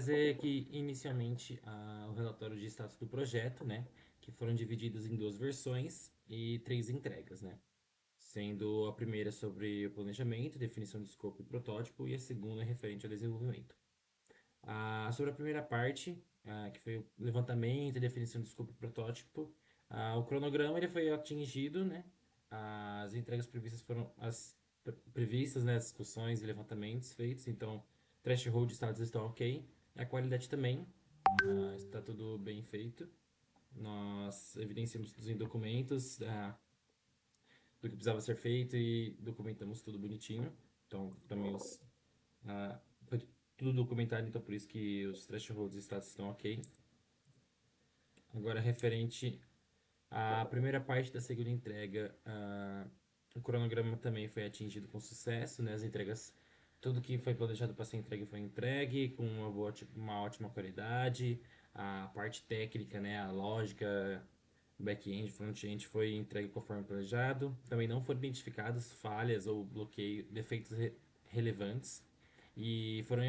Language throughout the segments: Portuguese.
trazer aqui inicialmente o relatório de status do projeto, né? Que foram divididos em duas versões e três entregas, né? Sendo a primeira sobre o planejamento, definição de escopo e protótipo, e a segunda referente ao desenvolvimento. Sobre a primeira parte, que foi o levantamento e definição de escopo e protótipo, o cronograma ele foi atingido, né? As entregas previstas foram as previstas, né? As discussões e levantamentos feitos, então threshold status estão ok, a qualidade também está tudo bem feito. Nós evidenciamos tudo em documentos do que precisava ser feito e documentamos tudo bonitinho. Então, também foi tudo documentado, então por isso que os thresholds e status estão ok. Agora, referente à primeira parte da segunda entrega, o cronograma também foi atingido com sucesso, né? As entregas, tudo que foi planejado para ser entregue foi entregue com uma ótima qualidade. A parte técnica, né? A lógica, back-end, front-end foi entregue conforme planejado. Também não foram identificadas falhas ou bloqueio, defeitos relevantes e foram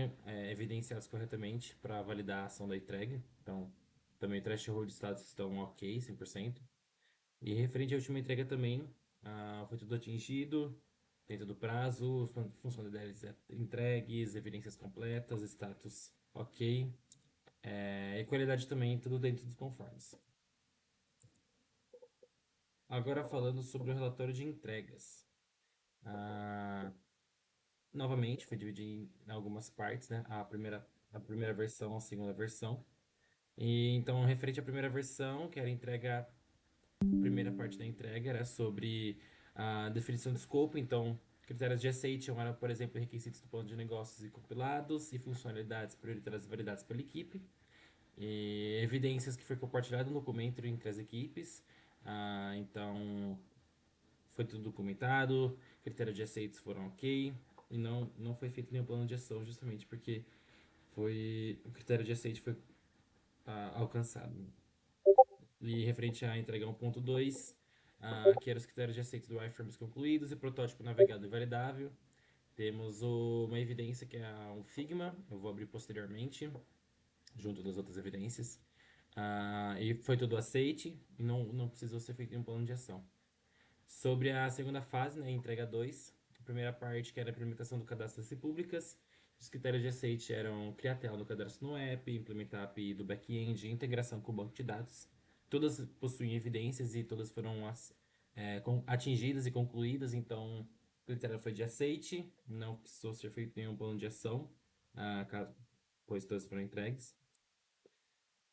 evidenciados corretamente para validar a ação da entrega. Então, também threshold status estão ok, 100%. E referente à última entrega também, foi tudo atingido dentro do prazo, funcionalidades entregues, evidências completas, status ok. E qualidade também, tudo dentro dos conformes. Agora falando sobre o relatório de entregas. Novamente, foi dividido em algumas partes, né? A primeira versão, a segunda versão. E então, referente à primeira versão, que era a entrega, a primeira parte da entrega era sobre a definição de escopo. Então, critérios de aceite eram, por exemplo, requisitos do plano de negócios e compilados e funcionalidades prioritárias validadas pela equipe. E evidências que foi compartilhado no documento entre as equipes. Então, foi tudo documentado, critérios de aceitos foram ok, e não foi feito nenhum plano de ação, justamente porque o critério de aceite foi alcançado. E referente à entrega 1.2, que eram os critérios de aceito do wireframes concluídos e protótipo navegado e validável. Temos uma evidência que é um Figma, eu vou abrir posteriormente, junto das outras evidências. E foi tudo aceite e não precisou ser feito nenhum plano de ação. Sobre a segunda fase, né, entrega 2, a primeira parte que era a implementação do cadastro das repúblicas, os critérios de aceite eram criar tela do cadastro no app, implementar a API do back-end, integração com o banco de dados. Todas possuem evidências e todas foram atingidas e concluídas, então o critério foi de aceite, não precisou ser feito nenhum plano de ação, pois todas foram entregues.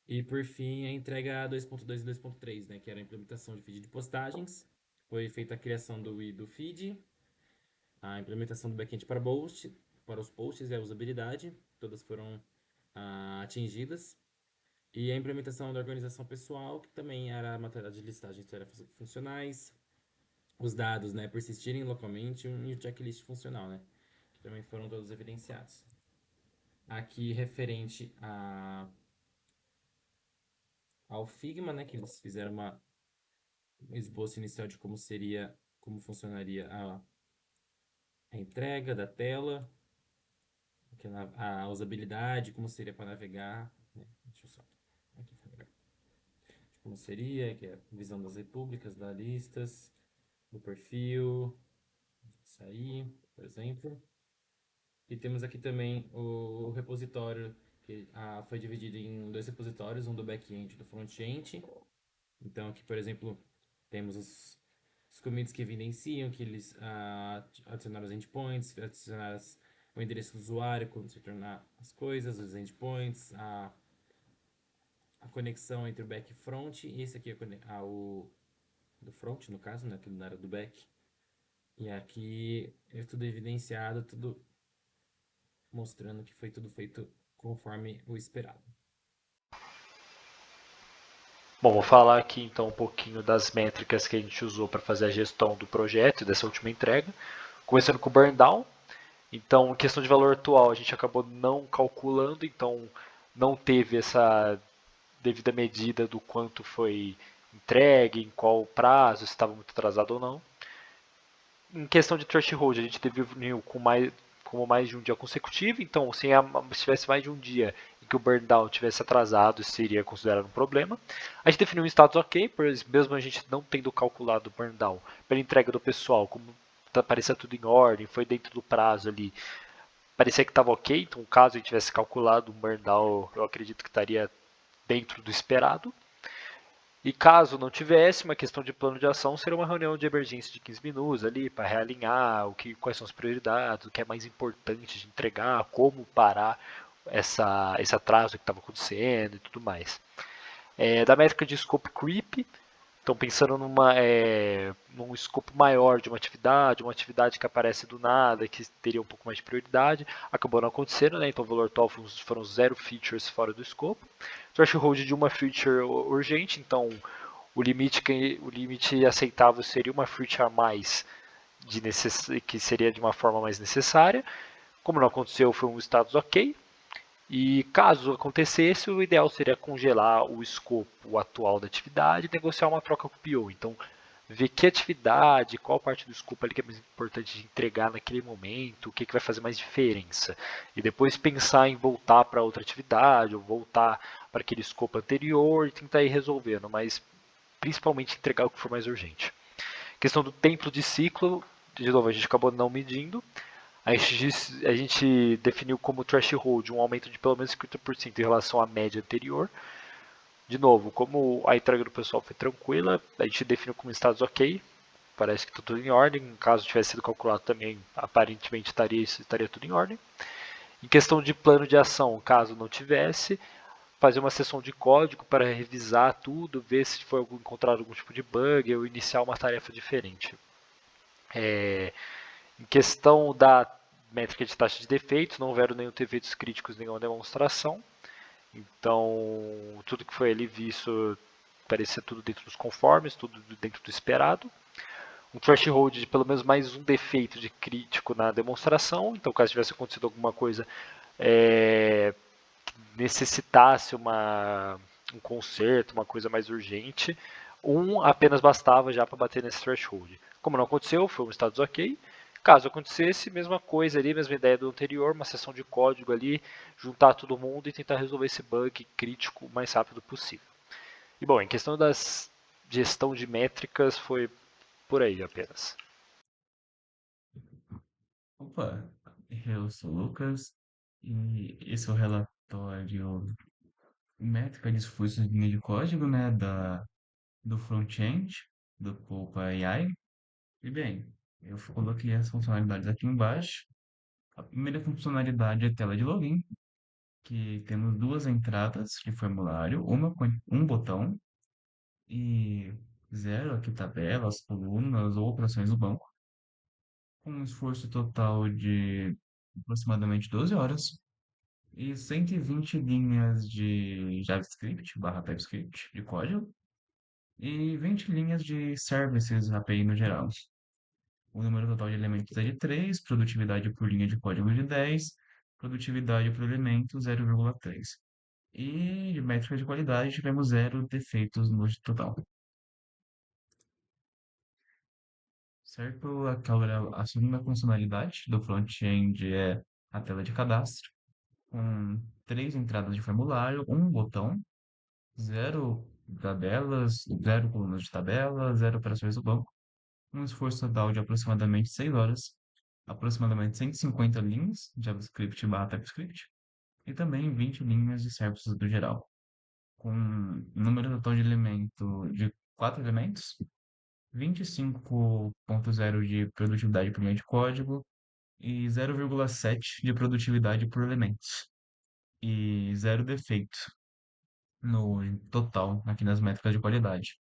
E por fim, a entrega 2.2 e 2.3, né, que era a implementação de feed de postagens. Foi feita a criação do feed, a implementação do backend para os posts e a usabilidade, todas foram atingidas. E a implementação da organização pessoal, que também era a matéria de listagem de tarefas funcionais, os dados, né, persistirem localmente e o checklist funcional, né, que também foram todos evidenciados. Aqui referente ao Figma, né, que eles fizeram um esboço inicial de como funcionaria a entrega da tela, a usabilidade, como seria para navegar, né? Deixa eu só aqui navegar. Como seria, que é a visão das repúblicas, das listas, do perfil, sair, por exemplo. E temos aqui também o repositório, que foi dividido em dois repositórios, um do back-end e do front-end. Então aqui, por exemplo, temos os commits que evidenciam que eles adicionaram os endpoints, adicionaram o endereço do usuário quando se tornar as coisas, os endpoints, a conexão entre o back e front, e esse aqui é o do front, no caso, né, aqui na área do back. E aqui é tudo evidenciado, tudo mostrando que foi tudo feito conforme o esperado. Bom, vou falar aqui então um pouquinho das métricas que a gente usou para fazer a gestão do projeto e dessa última entrega. Começando com o burn down. Então, questão de valor atual, a gente acabou não calculando, então não teve essa devida medida do quanto foi entregue, em qual prazo, se estava muito atrasado ou não. Em questão de threshold, a gente definiu como mais de um dia consecutivo, então se tivesse mais de um dia, a em que o burn down tivesse atrasado, seria considerado um problema. A gente definiu um status ok, mesmo a gente não tendo calculado o burn down pela entrega do pessoal, como parecia tudo em ordem, foi dentro do prazo ali, parecia que estava ok, então caso a gente tivesse calculado um burn down, eu acredito que estaria dentro do esperado. E caso não tivesse uma questão de plano de ação, seria uma reunião de emergência de 15 minutos ali para realinhar quais são as prioridades, o que é mais importante de entregar, como parar esse atraso que estava acontecendo e tudo mais. Da métrica de scope creep, então pensando num escopo maior de uma atividade que aparece do nada, que teria um pouco mais de prioridade, acabou não acontecendo, né? Então o valor total foram 0 features fora do escopo. Threshold de uma feature urgente, então o limite aceitável seria uma feature a mais que seria de uma forma mais necessária. Como não aconteceu, foi um status ok. E caso acontecesse, o ideal seria congelar o escopo atual da atividade e negociar uma troca com o PO. Então, ver que atividade, qual parte do escopo ali que é mais importante de entregar naquele momento, o que, que vai fazer mais diferença. E depois pensar em voltar para outra atividade ou voltar para aquele escopo anterior e tentar ir resolvendo, mas principalmente entregar o que for mais urgente. Questão do tempo de ciclo, de novo, a gente acabou não medindo. A gente definiu como threshold um aumento de pelo menos 50% em relação à média anterior. De novo, como a entrega do pessoal foi tranquila, a gente definiu como status ok. Parece que está tudo em ordem. Caso tivesse sido calculado também, aparentemente estaria tudo em ordem. Em questão de plano de ação, caso não tivesse, fazer uma sessão de código para revisar tudo, ver se foi encontrado algum tipo de bug ou iniciar uma tarefa diferente. Em questão da métrica de taxa de defeitos, não houveram nenhum defeitos críticos, nenhuma demonstração. Então, tudo que foi ali visto parecia tudo dentro dos conformes, tudo dentro do esperado. Um threshold de pelo menos mais um defeito de crítico na demonstração. Então, caso tivesse acontecido alguma coisa necessitasse um conserto, uma coisa mais urgente, um apenas bastava já para bater nesse threshold. Como não aconteceu, foi um status ok. Caso acontecesse, mesma coisa ali, mesma ideia do anterior, uma sessão de código ali, juntar todo mundo e tentar resolver esse bug crítico o mais rápido possível. E bom, em questão das gestão de métricas, foi por aí apenas. Opa, eu sou o Lucas e esse é o relatório métrica de fluxo de linha de código, né, do front-end, do Pulpa AI. E bem, eu coloquei as funcionalidades aqui embaixo. A primeira funcionalidade é tela de login, que temos duas entradas de formulário, uma com um botão e zero aqui tabelas, colunas ou operações do banco, com um esforço total de aproximadamente 12 horas e 120 linhas de JavaScript barra TypeScript de código e 20 linhas de services API no geral. O número total de elementos é de 3, produtividade por linha de código de 10, produtividade por elemento 0,3. E de métrica de qualidade tivemos zero defeitos no total. Certo? A segunda funcionalidade do front-end é a tela de cadastro, com três entradas de formulário, um botão, zero tabelas, zero colunas de tabela, zero operações do banco, um esforço total de aproximadamente 6 horas, aproximadamente 150 linhas de JavaScript barra TypeScript e também 20 linhas de serviços do geral, com um número total de elemento de 4 elementos, 25,0 de produtividade por linha de código e 0,7 de produtividade por elementos e zero defeito no total aqui nas métricas de qualidade.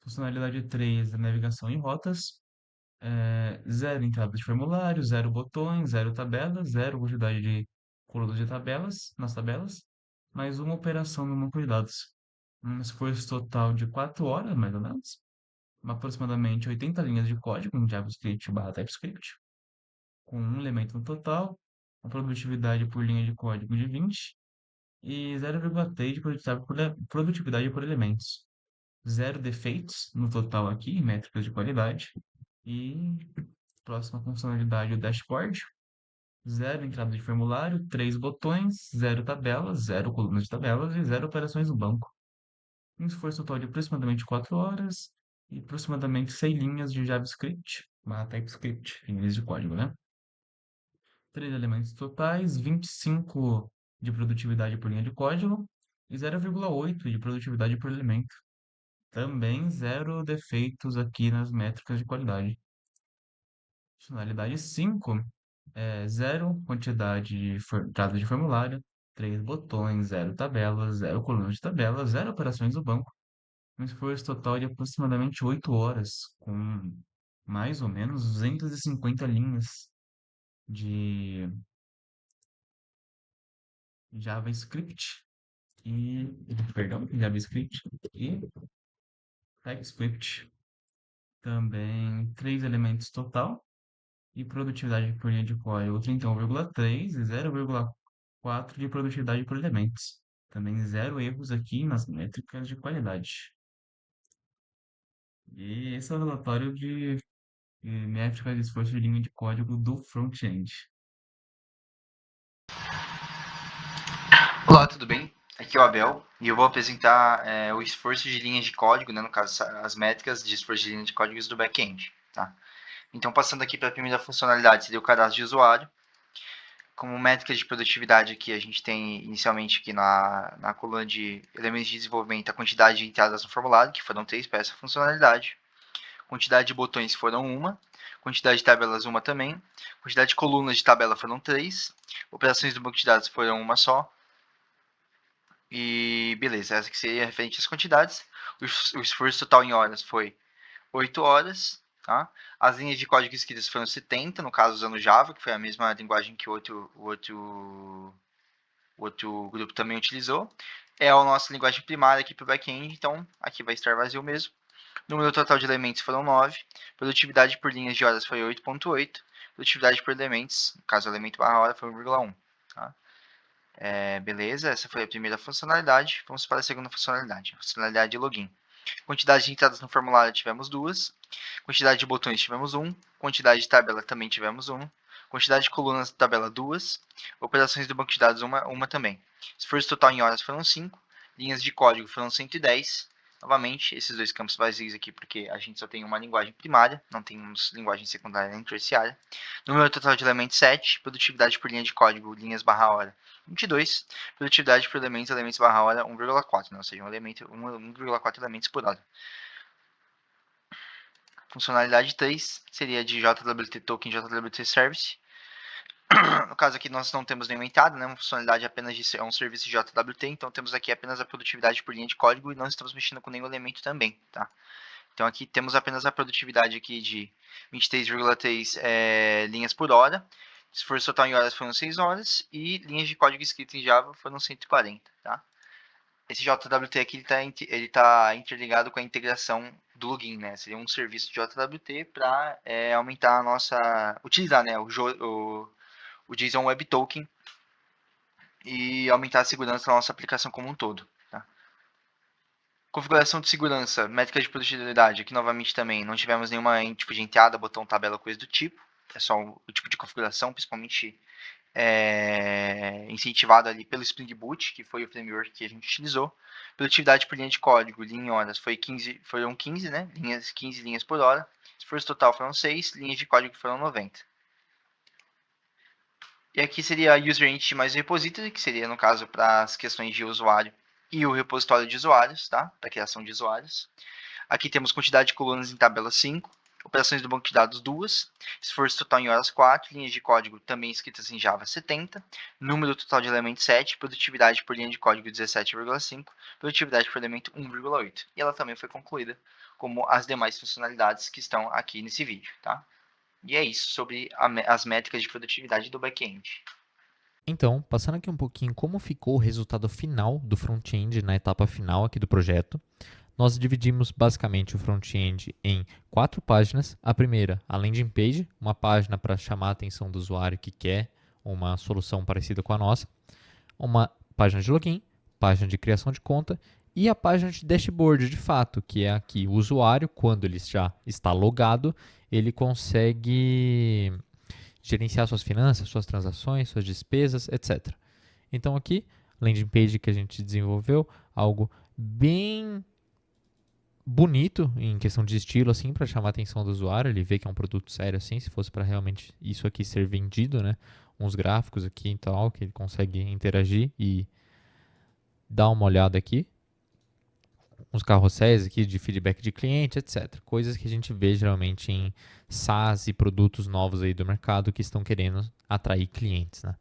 Funcionalidade 3 é navegação em rotas. Zero entrada de formulário, zero botões, zero tabelas, zero quantidade de colunas de tabelas nas tabelas, mais uma operação no banco de dados. Um esforço total de 4 horas, mais ou menos, aproximadamente 80 linhas de código em JavaScript barra TypeScript, com um elemento no total, uma produtividade por linha de código de 20 e 0,3 de produtividade por elementos. Zero defeitos no total aqui, métricas de qualidade. E próxima funcionalidade, o dashboard. 0 entrada de formulário, 3 botões, 0 tabelas, 0 colunas de tabelas e 0 operações no banco. Um esforço total de aproximadamente 4 horas e aproximadamente 6 linhas de JavaScript, uma TypeScript, em linhas de código, né? 3 elementos totais, 25 de produtividade por linha de código e 0,8 de produtividade por elemento. Também zero defeitos aqui nas métricas de qualidade. Funcionalidade 5 é 0 quantidade de entrada de formulário, 3 botões, 0 tabelas, 0 colunas de tabelas, 0 operações do banco. Um esforço total de aproximadamente 8 horas, com mais ou menos 250 linhas de JavaScript JavaScript e TypeScript. Também 3 elementos total e produtividade por linha de código 31,3 e 0,4 de produtividade por elementos. Também zero erros aqui nas métricas de qualidade. E esse é o relatório de métricas de esforço de linha de código do front-end. Olá, tudo bem? Aqui é o Abel e eu vou apresentar o esforço de linhas de código, né, no caso as métricas de esforço de linha de códigos do back-end. Tá? Então, passando aqui para a primeira funcionalidade, seria o cadastro de usuário. Como métrica de produtividade aqui, a gente tem inicialmente aqui na coluna de elementos de desenvolvimento a quantidade de entradas no formulário, que foram 3 para essa funcionalidade. Quantidade de botões foram 1. Quantidade de tabelas 1 também. Quantidade de colunas de tabela foram 3. Operações do banco de dados foram 1 só. E beleza, essa que seria referente às quantidades. O esforço total em horas foi 8 horas. Tá? As linhas de código escritas foram 70, no caso usando Java, que foi a mesma linguagem que o outro grupo também utilizou. É a nossa linguagem primária aqui para o back-end, então aqui vai estar vazio mesmo. Número total de elementos foram 9. Produtividade por linhas de horas foi 8,8. Produtividade por elementos, no caso elemento barra hora, foi 1,1. Tá? Beleza, essa foi a primeira funcionalidade. Vamos para a segunda funcionalidade, a funcionalidade de login. Quantidade de entradas no formulário tivemos 2. Quantidade de botões tivemos 1. Quantidade de tabela também tivemos 1. Quantidade de colunas da tabela 2. Operações do banco de dados uma também. Esforço total em horas foram 5. Linhas de código foram 110. Novamente, esses dois campos vazios aqui, porque a gente só tem uma linguagem primária, não temos linguagem secundária nem terciária. Número total de elementos 7. Produtividade por linha de código, linhas barra hora, 22. Produtividade por elementos barra hora, 1,4, né? Ou seja, 1,4 elementos por hora. Funcionalidade 3 seria de JWT Token JWT Service. No caso aqui nós não temos nenhuma entrada, né? Uma funcionalidade apenas de um serviço de JWT, então temos aqui apenas a produtividade por linha de código e não estamos mexendo com nenhum elemento também, tá? Então aqui temos apenas a produtividade aqui de 23,3 linhas por hora. Esforço total em horas foram 6 horas e linhas de código escrito em Java foram 140, tá? Esse JWT aqui ele tá interligado com a integração do login, né? Seria um serviço de JWT para aumentar a nossa, utilizar, né, o JSON Web Token e aumentar a segurança da nossa aplicação como um todo. Tá? Configuração de segurança, métrica de produtividade. Aqui novamente também não tivemos nenhuma tipo de entrada, botão, tabela, coisa do tipo. É só o tipo de configuração, principalmente incentivado ali pelo Spring Boot, que foi o framework que a gente utilizou. Produtividade por linha de código, linha em horas, foram 15, né? 15 linhas por hora. Esforço total foram 6, linhas de código foram 90. E aqui seria a User Entity mais o Repository, que seria, no caso, para as questões de usuário e o repositório de usuários, tá? Para a criação de usuários. Aqui temos quantidade de colunas em tabela 5, operações do banco de dados 2, esforço total em horas 4, linhas de código também escritas em Java 70, número total de elementos 7, produtividade por linha de código 17,5, produtividade por elemento 1,8. E ela também foi concluída como as demais funcionalidades que estão aqui nesse vídeo, tá? E é isso sobre as métricas de produtividade do back-end. Então, passando aqui um pouquinho como ficou o resultado final do front-end na etapa final aqui do projeto, nós dividimos basicamente o front-end em 4 páginas. A primeira, a landing page, uma página para chamar a atenção do usuário que quer uma solução parecida com a nossa, uma página de login, página de criação de conta e a página de dashboard de fato, que é aqui o usuário, quando ele já está logado, ele consegue gerenciar suas finanças, suas transações, suas despesas, etc. Então aqui, landing page que a gente desenvolveu, algo bem bonito em questão de estilo, assim, para chamar a atenção do usuário, ele vê que é um produto sério, assim, se fosse para realmente isso aqui ser vendido, né? Uns gráficos aqui e tal, que ele consegue interagir e dar uma olhada aqui. Uns carrosséis aqui de feedback de cliente, etc. Coisas que a gente vê geralmente em SaaS e produtos novos aí do mercado que estão querendo atrair clientes, né?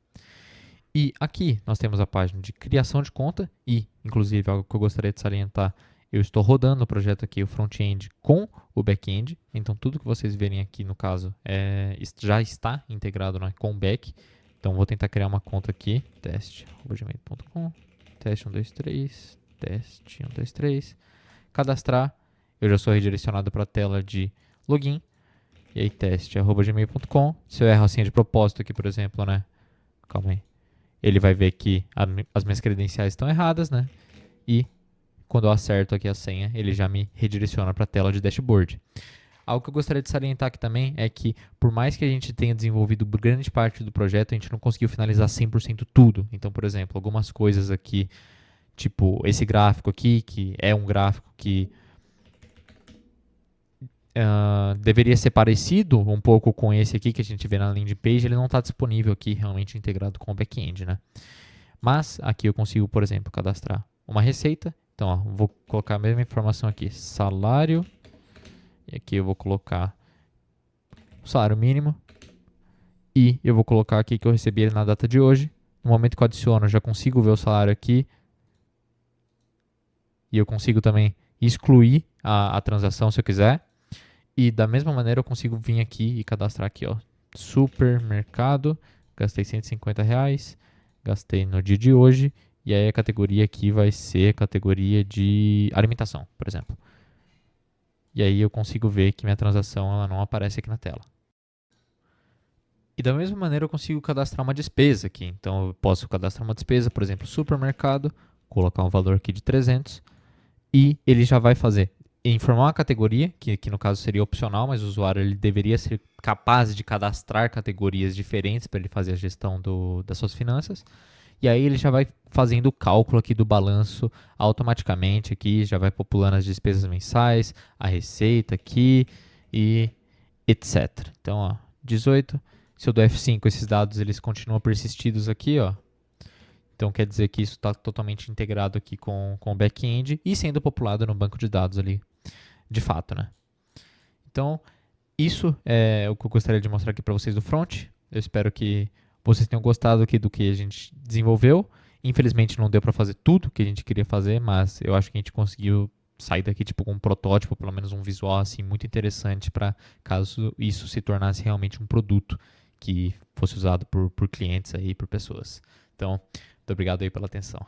E aqui nós temos a página de criação de conta e, inclusive, algo que eu gostaria de salientar, eu estou rodando o projeto aqui, o front-end com o back-end, então tudo que vocês verem aqui, no caso, já está integrado com o back. Então vou tentar criar uma conta aqui, teste@gmail.com, teste 123, teste 123, cadastrar, eu já sou redirecionado para a tela de login, e aí teste@gmail.com, se eu erro assim de propósito aqui, por exemplo, né, calma aí, ele vai ver que as minhas credenciais estão erradas, né, e quando eu acerto aqui a senha, ele já me redireciona para a tela de dashboard. Algo que eu gostaria de salientar aqui também é que, por mais que a gente tenha desenvolvido grande parte do projeto, a gente não conseguiu finalizar 100% tudo. Então, por exemplo, algumas coisas aqui, tipo esse gráfico aqui, que é um gráfico que deveria ser parecido um pouco com esse aqui que a gente vê na landing page, ele não está disponível aqui realmente integrado com o back-end, né? Mas aqui eu consigo, por exemplo, cadastrar uma receita. Então, ó, vou colocar a mesma informação aqui, salário, e aqui eu vou colocar o salário mínimo, e eu vou colocar aqui que eu recebi ele na data de hoje. No momento que eu adiciono, eu já consigo ver o salário aqui, e eu consigo também excluir a transação se eu quiser, e da mesma maneira eu consigo vir aqui e cadastrar aqui, ó, supermercado, gastei R$150, gastei no dia de hoje, e aí a categoria aqui vai ser a categoria de alimentação, por exemplo. E aí eu consigo ver que minha transação ela não aparece aqui na tela. E da mesma maneira eu consigo cadastrar uma despesa aqui. Então eu posso cadastrar uma despesa, por exemplo, supermercado, colocar um valor aqui de 300 e ele já vai informar uma categoria, que no caso seria opcional, mas o usuário ele deveria ser capaz de cadastrar categorias diferentes para ele fazer a gestão das suas finanças. E aí ele já vai fazendo o cálculo aqui do balanço automaticamente aqui, já vai populando as despesas mensais, a receita aqui e etc. Então, ó, 18, se eu dou F5, esses dados eles continuam persistidos aqui, ó. Então quer dizer que isso está totalmente integrado aqui com o back-end e sendo populado no banco de dados ali, de fato, né? Então, isso é o que eu gostaria de mostrar aqui para vocês do front. Eu espero que vocês tenham gostado aqui do que a gente desenvolveu. Infelizmente não deu para fazer tudo que a gente queria fazer, mas eu acho que a gente conseguiu sair daqui tipo com um protótipo, pelo menos um visual assim muito interessante para caso isso se tornasse realmente um produto que fosse usado por clientes aí, por pessoas. Então, muito obrigado aí pela atenção.